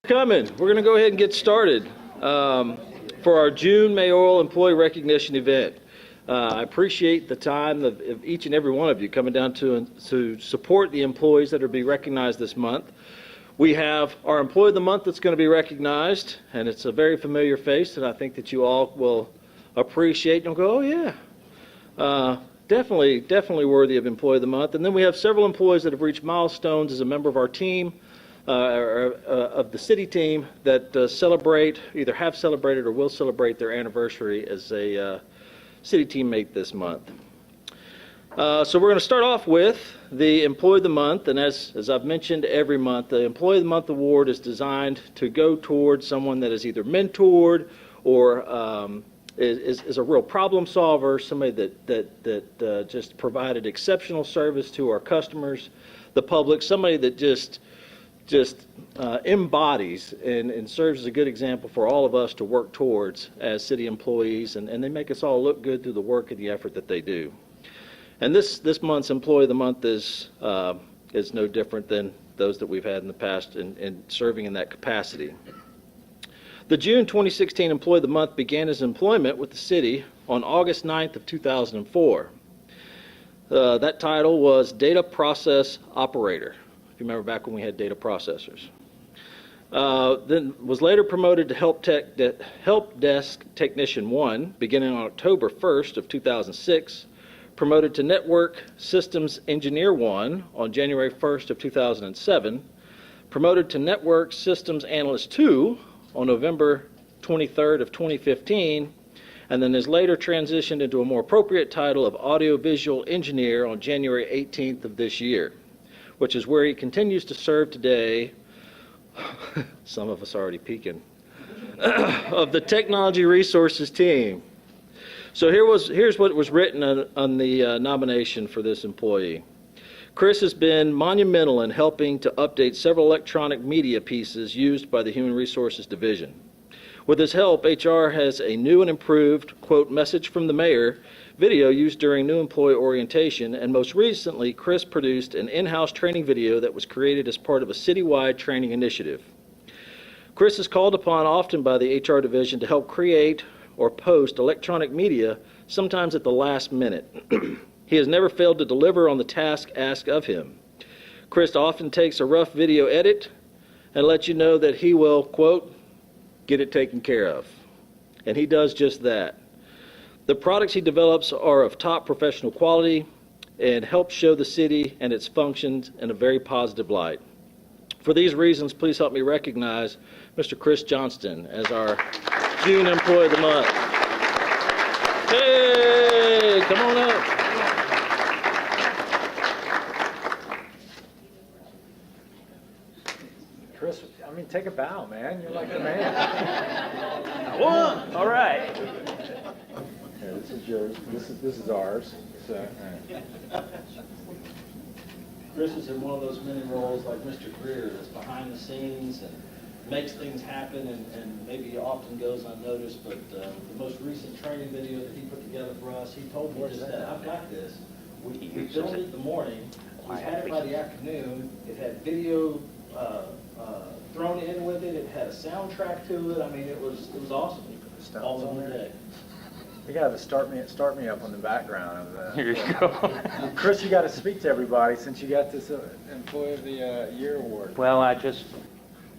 We're going to go ahead and get started for our June Mayoral Employee Recognition event. I appreciate the time of each and every one of you coming down to support the employees that are being recognized this month. We have our Employee of the Month that's going to be recognized, and it's a very familiar face that I think that you all will appreciate and go, oh yeah, definitely worthy of Employee of the Month. And then we have several employees that have reached milestones as a member of our team, of the city team that either have celebrated or will celebrate their anniversary as a city teammate this month. So we're going to start off with the Employee of the Month, and as I've mentioned every month, the Employee of the Month award is designed to go towards someone that is either mentored or is a real problem solver, somebody that just provided exceptional service to our customers, the public, somebody that just embodies and serves as a good example for all of us to work towards as city employees, and they make us all look good through the work and the effort that they do. And this month's Employee of the Month is no different than those that we've had in the past in serving in that capacity. The June 2016 Employee of the Month began his employment with the city on August 9th of 2004. That title was Data Process Operator, if you remember back when we had data processors. Then was later promoted to Help Desk Technician 1 beginning on October 1st of 2006, promoted to Network Systems Engineer 1 on January 1st of 2007, promoted to Network Systems Analyst 2 on November 23rd of 2015, and then is later transitioned into a more appropriate title of Audiovisual Engineer on January 18th of this year, which is where he continues to serve today. Some of us are already peeking, of the Technology Resources team. So here's what was written on the nomination for this employee. Chris has been monumental in helping to update several electronic media pieces used by the Human Resources Division. With his help, HR has a new and improved, quote, message from the mayor video used during new employee orientation, and most recently, Chris produced an in-house training video that was created as part of a citywide training initiative. Chris is called upon often by the HR division to help create or post electronic media, sometimes at the last minute. He has never failed to deliver on the task asked of him. Chris often takes a rough video edit and lets you know that he will, quote, get it taken care of. And he does just that. The products he develops are of top professional quality and help show the city and its functions in a very positive light. For these reasons, please help me recognize Mr. Chris Johnston as our June Employee of the Month. Hey, come on up. Chris, I mean, take a bow, man. You're like the man. One. All right. Here, this is yours. This is ours. So, Chris is in one of those many roles like Mr. Greer that's behind the scenes and makes things happen and maybe often goes unnoticed, but the most recent training video that he put together for us, he told me just that, I've got this. We filmed it in the morning, we had it by the afternoon, it had video thrown in with it, it had a soundtrack to it, I mean it was awesome. All in one day. you got to start me up on the background of that. Here you go. Chris, you got to speak to everybody since you got this Employee of the Year award. Well, I just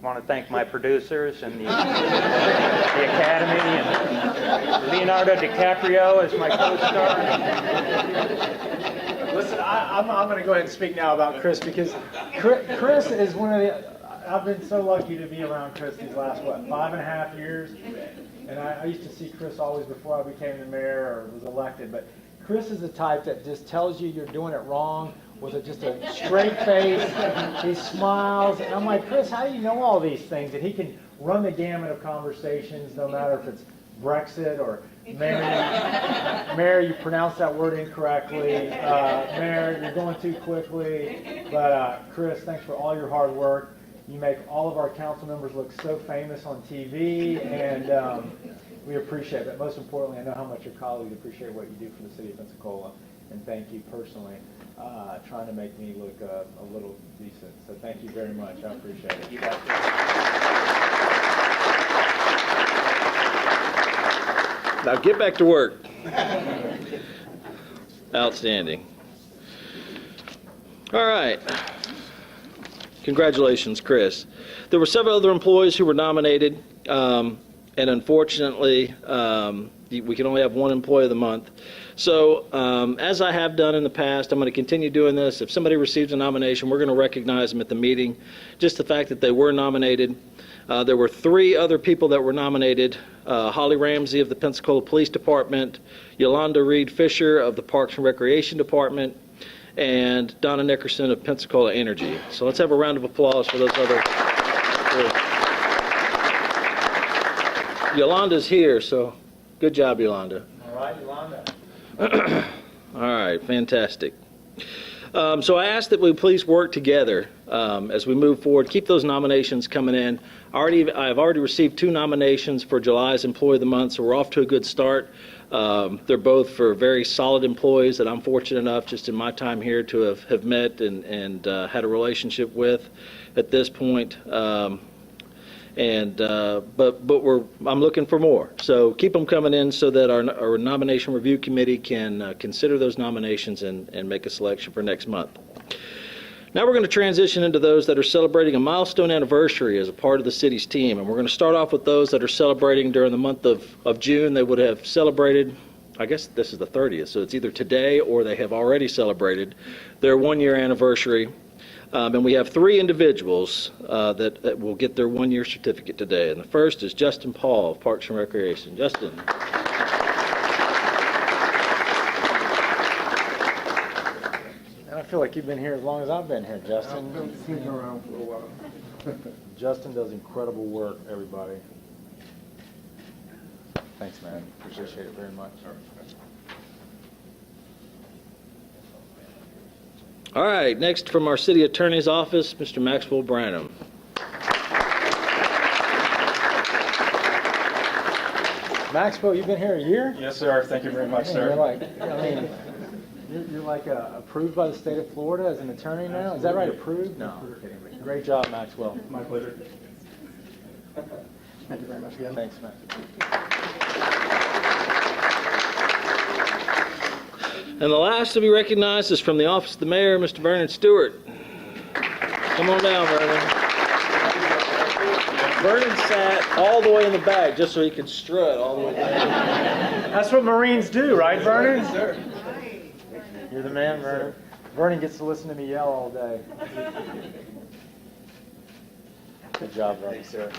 want to thank my producers and the Academy and Leonardo DiCaprio as my co-star. Listen, I'm going to go ahead and speak now about Chris because Chris is one of the. I've been so lucky to be around Chris these last, 5.5 years? And I used to see Chris always before I became the mayor or was elected. But Chris is the type that just tells you you're doing it wrong with just a straight face. He smiles. And I'm like, Chris, how do you know all these things? And he can run the gamut of conversations, no matter if it's Brexit or Mayor, you pronounced that word incorrectly. Mayor, you're going too quickly. But Chris, thanks for all your hard work. You make all of our council members look so famous on TV, and we appreciate it. But most importantly, I know how much your colleagues appreciate what you do for the city of Pensacola, and thank you personally, trying to make me look a little decent. So thank you very much. I appreciate it. You got this. Now get back to work. Outstanding. All right. Congratulations, Chris. There were several other employees who were nominated, and unfortunately, we can only have one employee of the month. So, as I have done in the past, I'm going to continue doing this. If somebody receives a nomination, we're going to recognize them at the meeting. Just the fact that they were nominated. There were 3 other people that were nominated. Holly Ramsey of the Pensacola Police Department, Yolanda Reed Fisher of the Parks and Recreation Department, and Donna Nickerson of Pensacola Energy. So let's have a round of applause for those other 3. Yolanda's here, so good job, Yolanda. All right, Yolanda. All right, fantastic. So I ask that we please work together as we move forward. Keep those nominations coming in. I've already received 2 nominations for July's Employee of the Month, so we're off to a good start. They're both for very solid employees that I'm fortunate enough, just in my time here, to have met and had a relationship with at this point. But I'm looking for more. So keep them coming in so that our nomination review committee can consider those nominations and make a selection for next month. Now we're going to transition into those that are celebrating a milestone anniversary as a part of the city's team. And we're going to start off with those that are celebrating during the month of June. They would have celebrated, I guess this is the 30th, so it's either today or they have already celebrated their 1-year anniversary. And we have 3 individuals that will get their 1-year certificate today. And the first is Justin Paul of Parks and Recreation. Justin. I feel like you've been here as long as I've been here, Justin. I've been sitting around for a while. Justin does incredible work, everybody. Thanks, man. Appreciate it very much. All right, next from our city attorney's office, Mr. Maxwell Branham. Maxwell, you've been here a year? Yes, sir. Thank you very much, You're sir. like, you're like approved by the state of Florida as an attorney now? Is that right? Approved? No. Great job, Maxwell. My pleasure. Thank you very much again. Thanks, Max. And the last to be recognized is from the office of the mayor, Mr. Vernon Stewart. Come on down, Vernon. Vernon sat all the way in the back just so he could strut all the way down. That's what Marines do, right, Vernon? Yes, sir. You're the man, Vernon. Vernon gets to listen to me yell all day. Good job, Vernon. Sir.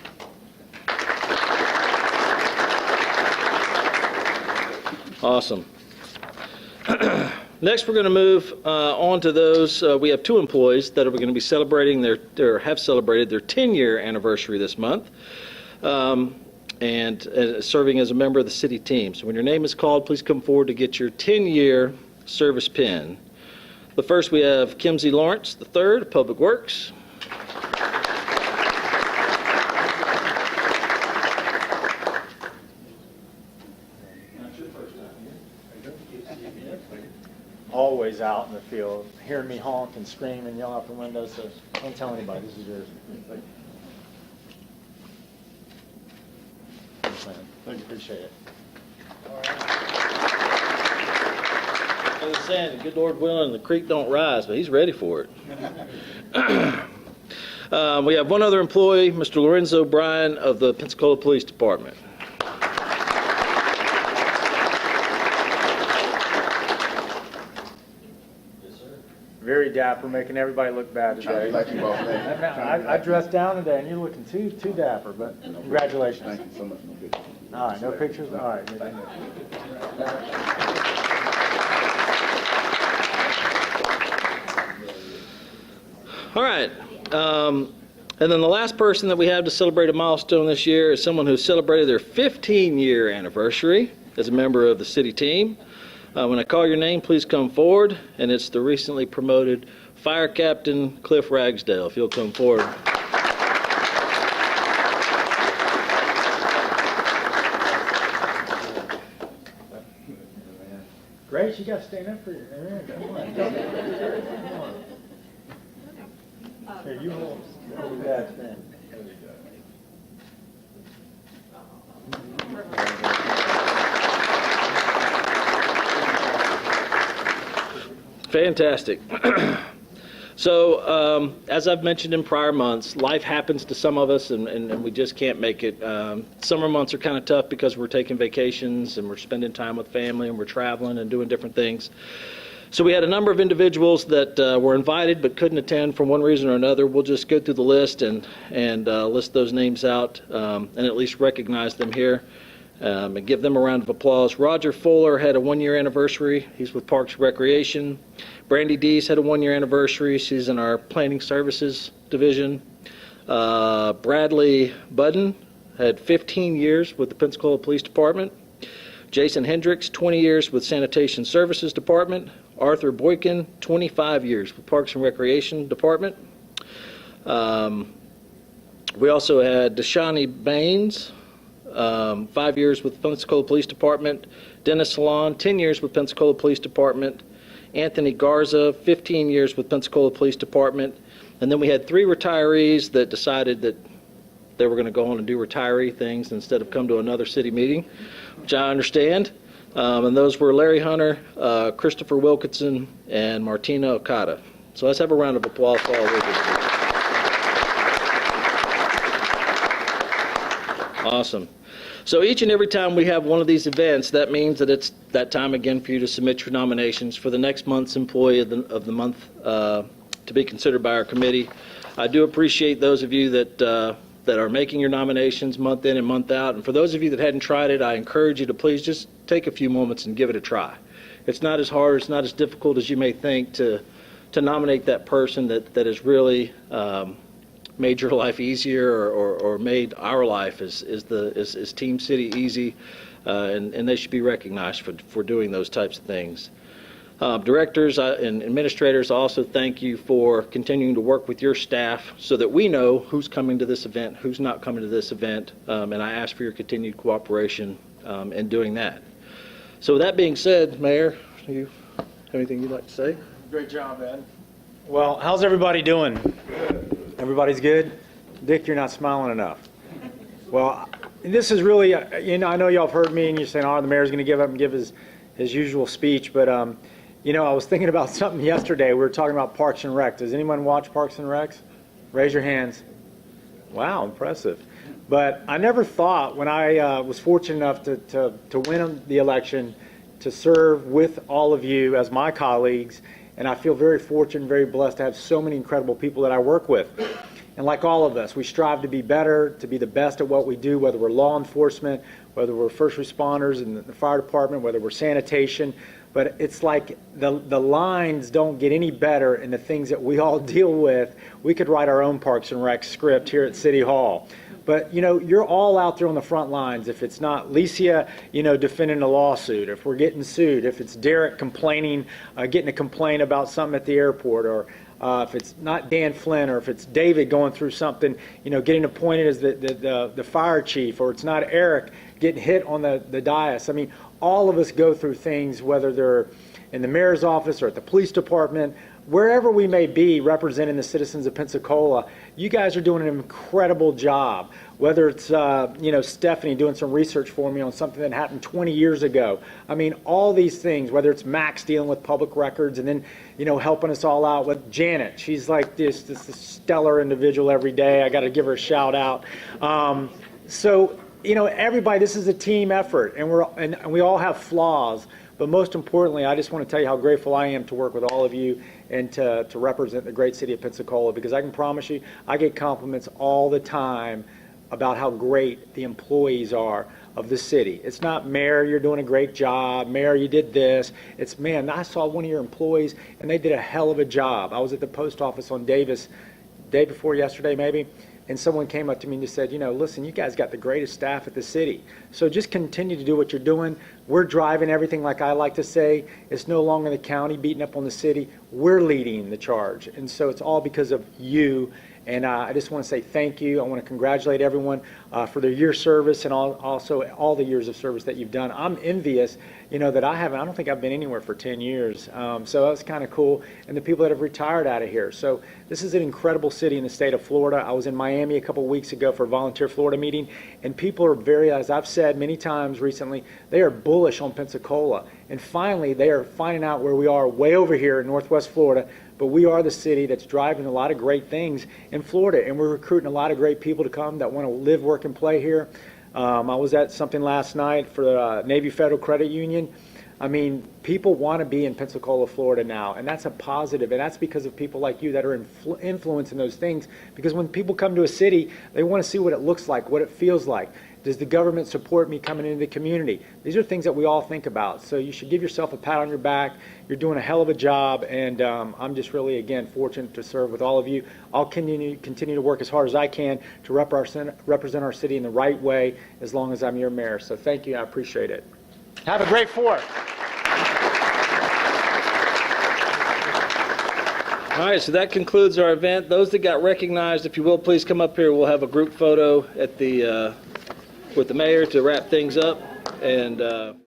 Awesome. Next, we're going to move on to those. We have 2 employees that are going to be celebrating have celebrated their 10-year anniversary this month, and serving as a member of the city team. So when your name is called, please come forward to get your 10-year service pin. The first, we have Kimsey Lawrence III, Public Works. Always out in the field, hearing me honk and scream and yell out the window, so don't tell anybody, this is yours. Thanks, man. Thank you, appreciate it. I was saying, the good Lord willing, the creek don't rise, but he's ready for it. We have one other employee, Mr. Lorenzo Bryan of the Pensacola Police Department. Very dapper, making everybody look bad today. Thank you, boss. I dressed down today, and you're looking too dapper, but congratulations. Thank you so much. No good. All right, no pictures? All right. All right. And then the last person that we have to celebrate a milestone this year is someone who celebrated their 15-year anniversary as a member of the city team. When I call your name, please come forward, and it's the recently promoted Fire Captain Cliff Ragsdale, if you'll come forward. Grace, you got to stand up for your come on. Come on. Here, you hold that stand. Fantastic. So, as I've mentioned in prior months, life happens to some of us, and we just can't make it. Summer months are kind of tough because we're taking vacations and we're spending time with family and we're traveling and doing different things. So we had a number of individuals that were invited but couldn't attend for one reason or another. We'll just go through the list and list those names out and at least recognize them here and give them a round of applause. Roger Fuller had a one-year anniversary. He's with Parks and Recreation. Brandy Dees had a one-year anniversary. She's in our Planning Services Division. Bradley Budden had 15 years with the Pensacola Police Department. Jason Hendricks, 20 years with Sanitation Services Department. Arthur Boykin, 25 years with Parks and Recreation Department. We also had Deshani Baines, 5 years with Pensacola Police Department. Dennis Salon, 10 years with Pensacola Police Department. Anthony Garza, 15 years with Pensacola Police Department. And then we had 3 retirees that decided that they were going to go on and do retiree things instead of come to another city meeting, which I understand. And those were Larry Hunter, Christopher Wilkinson, and Martina Okada. So let's have a round of applause for all of those. Awesome. So each and every time we have one of these events, that means that it's that time again for you to submit your nominations for the next month's Employee of the Month to be considered by our committee. I do appreciate those of you that are making your nominations month in and month out. And for those of you that hadn't tried it, I encourage you to please just take a few moments and give it a try. It's not as hard, it's not as difficult as you may think to nominate that person that has really made your life easier or made our life as Team City easy, and they should be recognized for doing those types of things. Directors and administrators, also thank you for continuing to work with your staff so that we know who's coming to this event, who's not coming to this event, and I ask for your continued cooperation in doing that. So with that being said, Mayor, do you have anything you'd like to say? Great job, Ed. Well, how's everybody doing? Everybody's good? Dick, you're not smiling enough. Well, this is really, I know y'all have heard me and you're saying, the mayor's going to give up and give his usual speech, but, I was thinking about something yesterday. We were talking about Parks and Rec. Does anyone watch Parks and Recs? Raise your hands. Wow, impressive. But I never thought when I was fortunate enough to win the election to serve with all of you as my colleagues, and I feel very fortunate, very blessed to have so many incredible people that I work with. And like all of us, we strive to be better, to be the best at what we do, whether we're law enforcement, whether we're first responders in the fire department, whether we're sanitation. But it's like the lines don't get any better in the things that we all deal with. We could write our own Parks and Rec script here at City Hall. But, you're all out there on the front lines. If it's not Licia, defending a lawsuit, if we're getting sued, if it's Derek complaining, getting a complaint about something at the airport, or if it's not Dan Flynn, or if it's David going through something, getting appointed as the fire chief, or it's not Eric getting hit on the dais. I mean, all of us go through things, whether they're in the mayor's office or at the police department, wherever we may be representing the citizens of Pensacola. You guys are doing an incredible job. Whether it's, Stephanie doing some research for me on something that happened 20 years ago. I mean, all these things, whether it's Max dealing with public records and then, helping us all out with Janet. She's like this stellar individual every day. I got to give her a shout out. Everybody, this is a team effort, and we all have flaws. But most importantly, I just want to tell you how grateful I am to work with all of you and to represent the great city of Pensacola, because I can promise you, I get compliments all the time about how great the employees are of the city. It's not, Mayor, you're doing a great job. Mayor, you did this. It's, man, I saw one of your employees, and they did a hell of a job. I was at the post office on Davis, day before yesterday maybe, and someone came up to me and just said, listen, you guys got the greatest staff at the city. So just continue to do what you're doing. We're driving everything, like I like to say. It's no longer the county beating up on the city. We're leading the charge. And so it's all because of you And I just want to say thank you. I want to congratulate everyone for their year service and also all the years of service that you've done. I'm envious, that I don't think I've been anywhere for 10 years. So that's kind of cool. And the people that have retired out of here. So this is an incredible city in the state of Florida. I was in Miami a couple of weeks ago for a Volunteer Florida meeting, and people are very, as I've said many times recently, they are bullish on Pensacola. And finally, they are finding out where we are way over here in Northwest Florida, but we are the city that's driving a lot of great things in Florida, and we're recruiting a lot of great people to come that want to live, work, and play here. I was at something last night for the Navy Federal Credit Union. I mean, people want to be in Pensacola, Florida now, and that's a positive, and that's because of people like you that are influencing those things, because when people come to a city, they want to see what it looks like, what it feels like. Does the government support me coming into the community? These are things that we all think about, so you should give yourself a pat on your back. You're doing a hell of a job, and I'm just really, again, fortunate to serve with all of you. I'll continue to work as hard as I can to represent our city in the right way as long as I'm your mayor, so thank you. I appreciate it. Have a great 4th. All right, so that concludes our event. Those that got recognized, if you will, please come up here. We'll have a group photo at the with the mayor to wrap things up. And